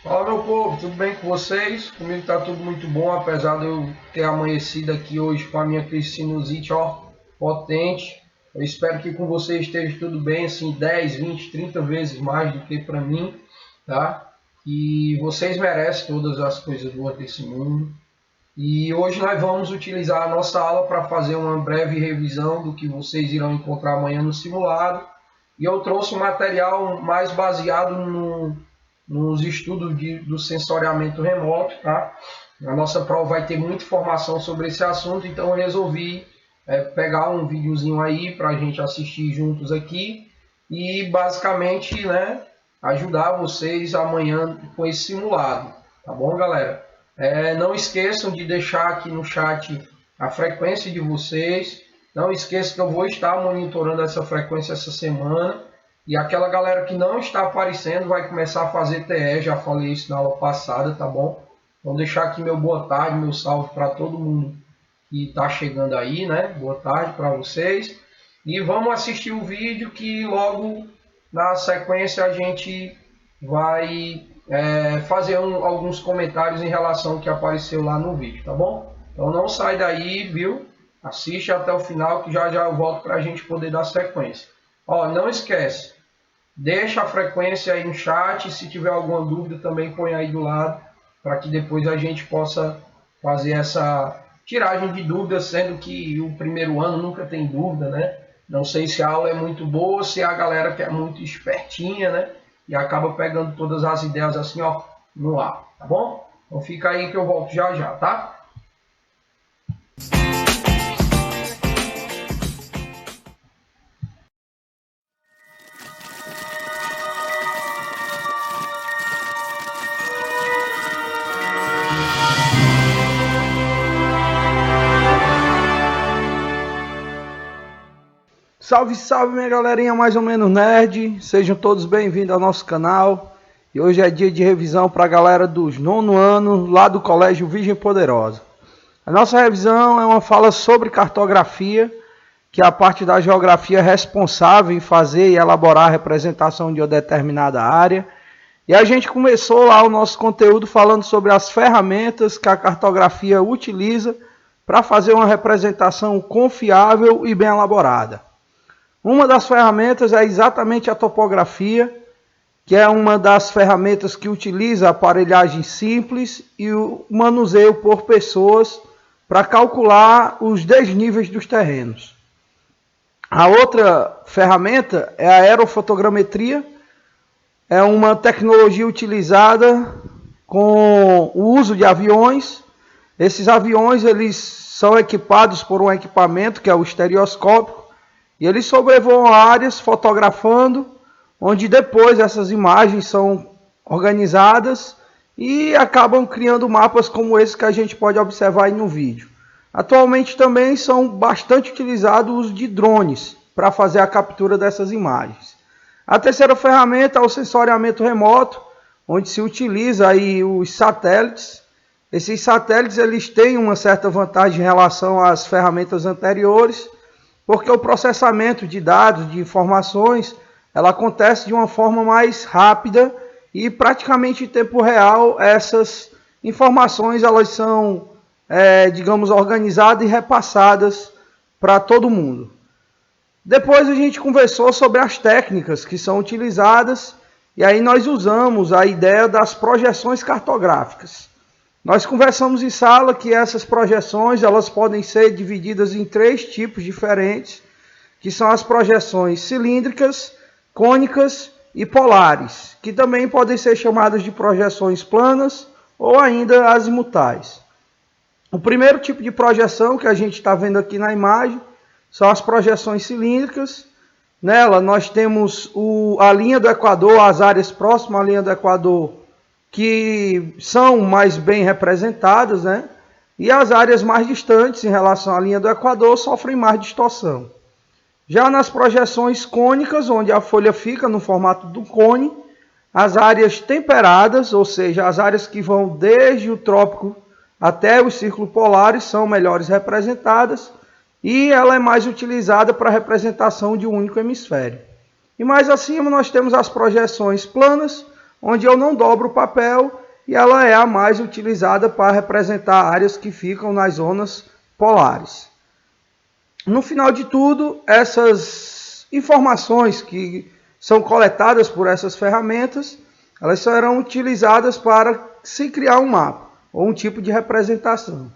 Fala, meu povo, tudo bem com vocês? Comigo está tudo muito bom, apesar de eu ter amanhecido aqui hoje com a minha crise sinusite, potente. Eu espero que com vocês esteja tudo bem, assim, 10, 20, 30 vezes mais do que para mim, tá? E vocês merecem todas as coisas boas desse mundo. E hoje nós vamos utilizar a nossa aula para fazer uma breve revisão do que vocês irão encontrar amanhã no simulado. E eu trouxe um material mais baseado nos estudos do sensoriamento remoto, tá? A nossa prova vai ter muita informação sobre esse assunto, então eu resolvi pegar um videozinho aí para a gente assistir juntos aqui e basicamente, né, ajudar vocês amanhã com esse simulado, tá bom, galera? Não esqueçam de deixar aqui no chat a frequência de vocês. Não esqueçam que eu vou estar monitorando essa frequência essa semana. E aquela galera que não está aparecendo vai começar a fazer TE, já falei isso na aula passada, tá bom? Vou deixar aqui meu boa tarde, meu salve para todo mundo que está chegando aí, né? Boa tarde para vocês. E vamos assistir o vídeo que logo na sequência a gente vai fazer alguns comentários em relação ao que apareceu lá no vídeo, tá bom? Então não sai daí, viu? Assiste até o final que já eu volto para a gente poder dar sequência. Ó, não esquece, deixa a frequência aí no chat, se tiver alguma dúvida também põe aí do lado, para que depois a gente possa fazer essa tiragem de dúvidas, sendo que o primeiro ano nunca tem dúvida, né? Não sei se a aula é muito boa, se a galera que é muito espertinha, né? E acaba pegando todas as ideias assim, ó, no ar, tá bom? Então fica aí que eu volto já já, tá? Salve, salve minha galerinha mais ou menos nerd, sejam todos bem-vindos ao nosso canal. E hoje é dia de revisão para a galera dos 9º ano, lá do Colégio Virgem Poderosa. A nossa revisão é uma fala sobre cartografia, que é a parte da geografia responsável em fazer e elaborar a representação de uma determinada área. E a gente começou lá o nosso conteúdo falando sobre as ferramentas que a cartografia utiliza para fazer uma representação confiável e bem elaborada. Uma das ferramentas é exatamente a topografia, que é uma das ferramentas que utiliza aparelhagem simples e o manuseio por pessoas para calcular os desníveis dos terrenos. A outra ferramenta é a aerofotogrametria, é uma tecnologia utilizada com o uso de aviões. Esses aviões eles são equipados por um equipamento que é o estereoscópio, e eles sobrevoam áreas fotografando, onde depois essas imagens são organizadas e acabam criando mapas como esse que a gente pode observar aí no vídeo. Atualmente também são bastante utilizados os de drones para fazer a captura dessas imagens. A terceira ferramenta é o sensoriamento remoto, onde se utiliza aí os satélites. Esses satélites eles têm uma certa vantagem em relação às ferramentas anteriores, porque o processamento de dados, de informações, ela acontece de uma forma mais rápida e praticamente em tempo real essas informações elas são, digamos, organizadas e repassadas para todo mundo. Depois a gente conversou sobre as técnicas que são utilizadas e aí nós usamos a ideia das projeções cartográficas. Nós conversamos em sala que essas projeções elas podem ser divididas em 3 tipos diferentes, que são as projeções cilíndricas, cônicas e polares, que também podem ser chamadas de projeções planas ou ainda azimutais. O primeiro tipo de projeção que a gente está vendo aqui na imagem são as projeções cilíndricas. Nela nós temos a linha do Equador, as áreas próximas à linha do Equador, que são mais bem representadas, né? E as áreas mais distantes em relação à linha do Equador sofrem mais distorção. Já nas projeções cônicas, onde a folha fica no formato do cone, as áreas temperadas, ou seja, as áreas que vão desde o trópico até os círculos polares, são melhores representadas e ela é mais utilizada para a representação de um único hemisfério. E mais acima nós temos as projeções planas, onde eu não dobro o papel e ela é a mais utilizada para representar áreas que ficam nas zonas polares. No final de tudo, essas informações que são coletadas por essas ferramentas, elas serão utilizadas para se criar um mapa ou um tipo de representação.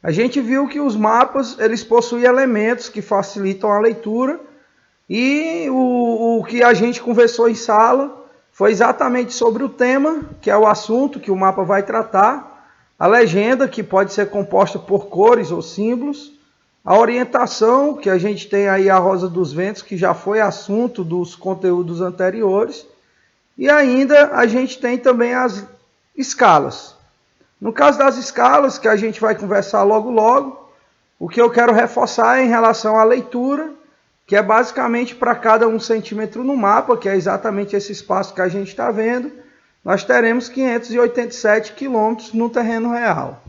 A gente viu que os mapas eles possuem elementos que facilitam a leitura e o que a gente conversou em sala foi exatamente sobre o tema, que é o assunto que o mapa vai tratar, a legenda, que pode ser composta por cores ou símbolos, a orientação, que a gente tem aí a Rosa dos Ventos, que já foi assunto dos conteúdos anteriores, e ainda a gente tem também as escalas. No caso das escalas, que a gente vai conversar logo logo, o que eu quero reforçar é em relação à leitura, que é basicamente para cada 1 centímetro no mapa, que é exatamente esse espaço que a gente está vendo, nós teremos 587 quilômetros no terreno real.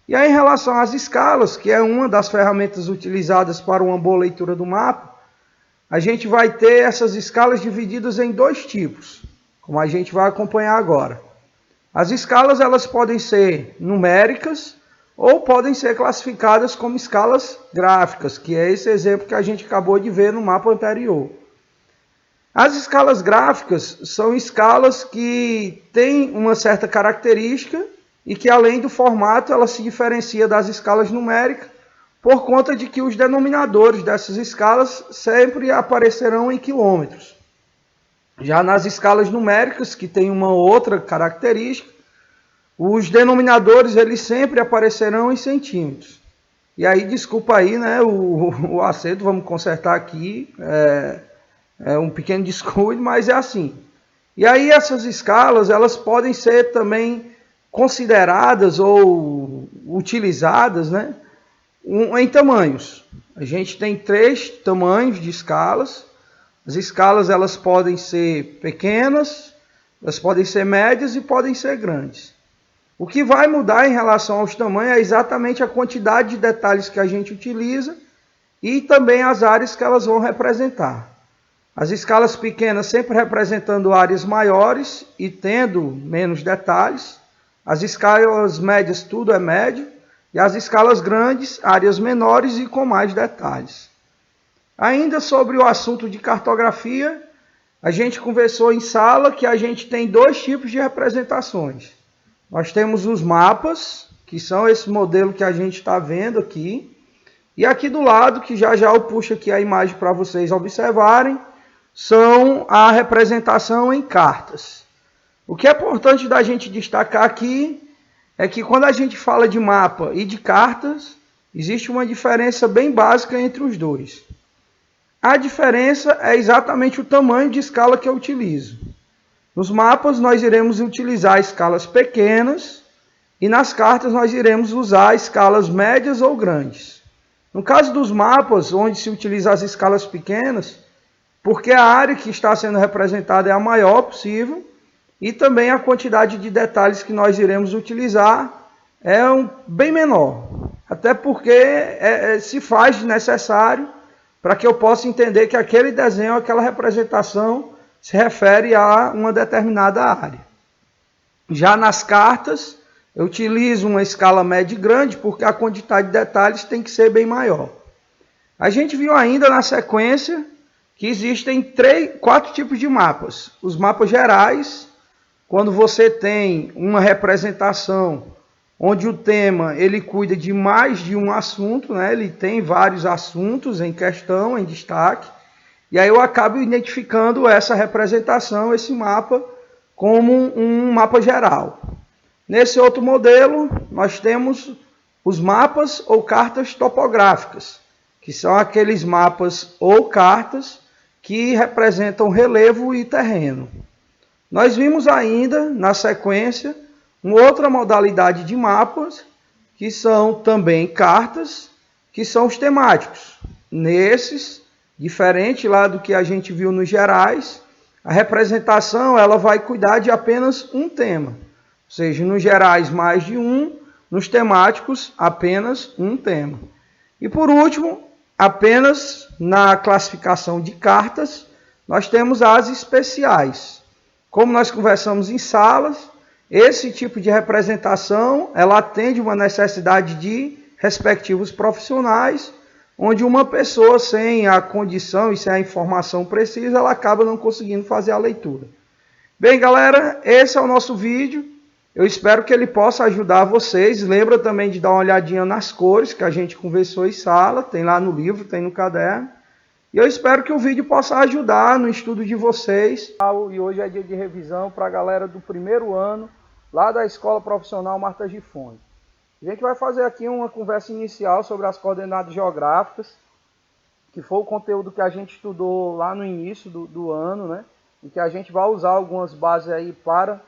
E aí, em relação às escalas, que é uma das ferramentas utilizadas para uma boa leitura do mapa, a gente vai ter essas escalas divididas em 2 tipos, como a gente vai acompanhar agora. As escalas elas podem ser numéricas ou podem ser classificadas como escalas gráficas, que é esse exemplo que a gente acabou de ver no mapa anterior. As escalas gráficas são escalas que têm uma certa característica e que, além do formato, ela se diferencia das escalas numéricas por conta de que os denominadores dessas escalas sempre aparecerão em quilômetros. Já nas escalas numéricas, que tem uma outra característica, os denominadores eles sempre aparecerão em centímetros. E aí, desculpa aí, né, o acento, vamos consertar aqui, é um pequeno descuido, mas é assim. E aí essas escalas, elas podem ser também consideradas ou utilizadas, né, em tamanhos. A gente tem 3 tamanhos de escalas. As escalas elas podem ser pequenas, elas podem ser médias e podem ser grandes. O que vai mudar em relação aos tamanhos é exatamente a quantidade de detalhes que a gente utiliza e também as áreas que elas vão representar. As escalas pequenas sempre representando áreas maiores e tendo menos detalhes. As escalas médias tudo é médio. E as escalas grandes, áreas menores e com mais detalhes. Ainda sobre o assunto de cartografia, a gente conversou em sala que a gente tem 2 tipos de representações. Nós temos os mapas, que são esse modelo que a gente está vendo aqui. E aqui do lado, que já eu puxo aqui a imagem para vocês observarem, são a representação em cartas. O que é importante da gente destacar aqui é que quando a gente fala de mapa e de cartas, existe uma diferença bem básica entre os dois. A diferença é exatamente o tamanho de escala que eu utilizo. Nos mapas nós iremos utilizar escalas pequenas e nas cartas nós iremos usar escalas médias ou grandes. No caso dos mapas, onde se utiliza as escalas pequenas, porque a área que está sendo representada é a maior possível e também a quantidade de detalhes que nós iremos utilizar é bem menor. Até porque se faz necessário para que eu possa entender que aquele desenho, aquela representação se refere a uma determinada área. Já nas cartas, eu utilizo uma escala média e grande porque a quantidade de detalhes tem que ser bem maior. A gente viu ainda na sequência que existem 4 tipos de mapas. Os mapas gerais, quando você tem uma representação onde o tema ele cuida de mais de um assunto, né? Ele tem vários assuntos em questão, em destaque, e aí eu acabo identificando essa representação, esse mapa, como um mapa geral. Nesse outro modelo, nós temos os mapas ou cartas topográficas, que são aqueles mapas ou cartas que representam relevo e terreno. Nós vimos ainda, na sequência, uma outra modalidade de mapas, que são também cartas, que são os temáticos. Nesses, diferente lá do que a gente viu nos gerais, a representação ela vai cuidar de apenas um tema. Ou seja, nos gerais mais de um, nos temáticos apenas um tema. E por último, apenas na classificação de cartas, nós temos as especiais. como nós conversamos em salas, esse tipo de representação, ela atende uma necessidade de respectivos profissionais, onde uma pessoa sem a condição e sem a informação precisa, ela acaba não conseguindo fazer a leitura. Bem, galera, esse é o nosso vídeo. Eu espero que ele possa ajudar vocês. Lembra também de dar uma olhadinha nas cores que a gente conversou em sala. Tem lá no livro, tem no caderno. E eu espero que o vídeo possa ajudar no estudo de vocês. E hoje é dia de revisão para a galera do primeiro ano, lá da Escola Profissional Marta Gifone. A gente vai fazer aqui uma conversa inicial sobre as coordenadas geográficas, que foi o conteúdo que a gente estudou lá no início do ano, né? E que a gente vai usar algumas bases aí para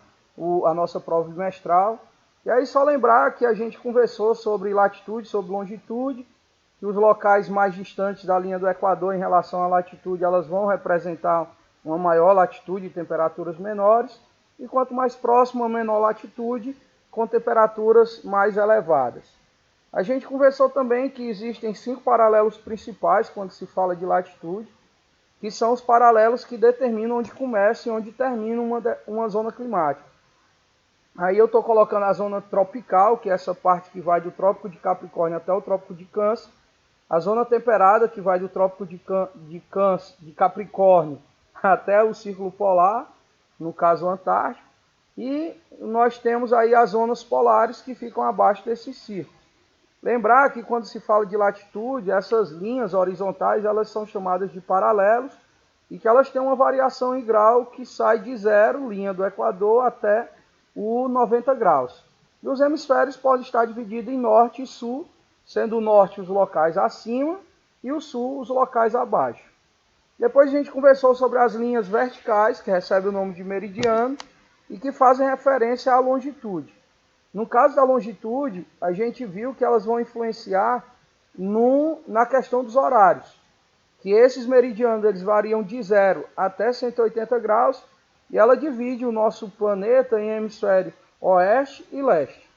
a nossa prova bimestral. E aí só lembrar que a gente conversou sobre latitude, sobre longitude, que os locais mais distantes da linha do Equador em relação à latitude, elas vão representar uma maior latitude e temperaturas menores, e quanto mais próximo a menor latitude, com temperaturas mais elevadas. A gente conversou também que existem 5 paralelos principais quando se fala de latitude, que são os paralelos que determinam onde começa e onde termina uma zona climática. Aí eu estou colocando a zona tropical, que é essa parte que vai do Trópico de Capricórnio até o Trópico de Câncer, a zona temperada, que vai do Trópico de Capricórnio até o Círculo Polar, no caso o Antártico, e nós temos aí as zonas polares que ficam abaixo desse círculo. Lembrar que quando se fala de latitude, essas linhas horizontais elas são chamadas de paralelos e que elas têm uma variação em grau que sai de 0, linha do Equador, até o 90 graus. E os hemisférios podem estar divididos em norte e sul, sendo o norte os locais acima e o sul os locais abaixo. Depois a gente conversou sobre as linhas verticais, que recebem o nome de meridiano, e que fazem referência à longitude. No caso da longitude, a gente viu que elas vão influenciar na questão dos horários, que esses meridianos eles variam de 0 até 180 graus, e ela divide o nosso planeta em hemisfério oeste e leste.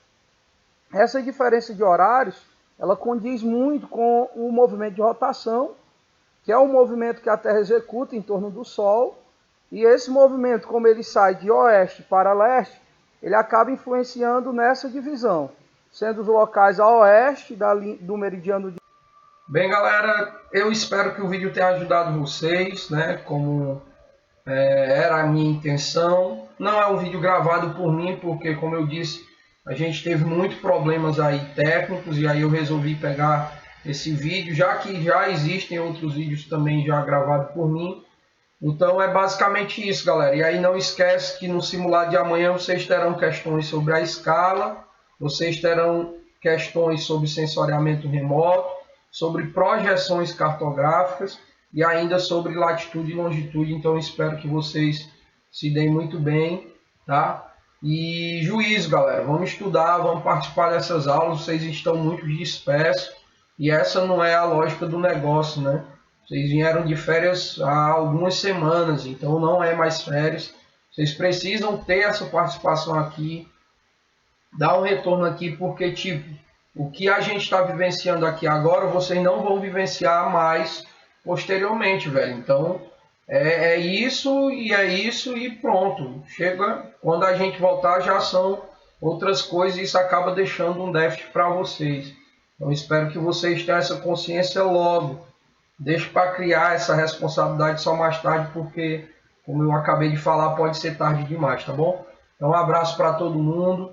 Essa diferença de horários, ela condiz muito com o movimento de rotação, que é o movimento que a Terra executa em torno do Sol, e esse movimento, como ele sai de oeste para leste, ele acaba influenciando nessa divisão, sendo os locais a oeste do meridiano de... Bem, galera, eu espero que o vídeo tenha ajudado vocês, né? Como era a minha intenção. Não é um vídeo gravado por mim, porque, como eu disse, a gente teve muitos problemas aí técnicos, e aí eu resolvi pegar esse vídeo, já que já existem outros vídeos também já gravados por mim. Então é basicamente isso, galera. E aí não esquece que no simulado de amanhã vocês terão questões sobre a escala, vocês terão questões sobre sensoriamento remoto, sobre projeções cartográficas e ainda sobre latitude e longitude. Então espero que vocês se deem muito bem, tá? E juízo, galera. Vamos estudar, vamos participar dessas aulas. Vocês estão muito dispersos e essa não é a lógica do negócio, né? Vocês vieram de férias há algumas semanas, então não é mais férias. Vocês precisam ter essa participação aqui, dar um retorno aqui, porque tipo, o que a gente está vivenciando aqui agora, vocês não vão vivenciar mais posteriormente, velho. Então é isso e pronto. Chega, quando a gente voltar já são outras coisas e isso acaba deixando um déficit para vocês. Então espero que vocês tenham essa consciência logo. Deixa para criar essa responsabilidade só mais tarde, porque, como eu acabei de falar, pode ser tarde demais, tá bom? Então, um abraço para todo mundo.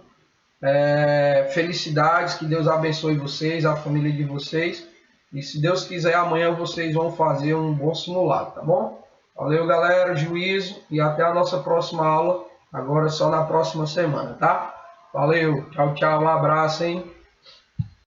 Felicidades, que Deus abençoe vocês, a família de vocês. E se Deus quiser, amanhã vocês vão fazer um bom simulado, tá bom? Valeu, galera, juízo e até a nossa próxima aula. Agora só na próxima semana, tá? Valeu, tchau, tchau, um abraço, hein?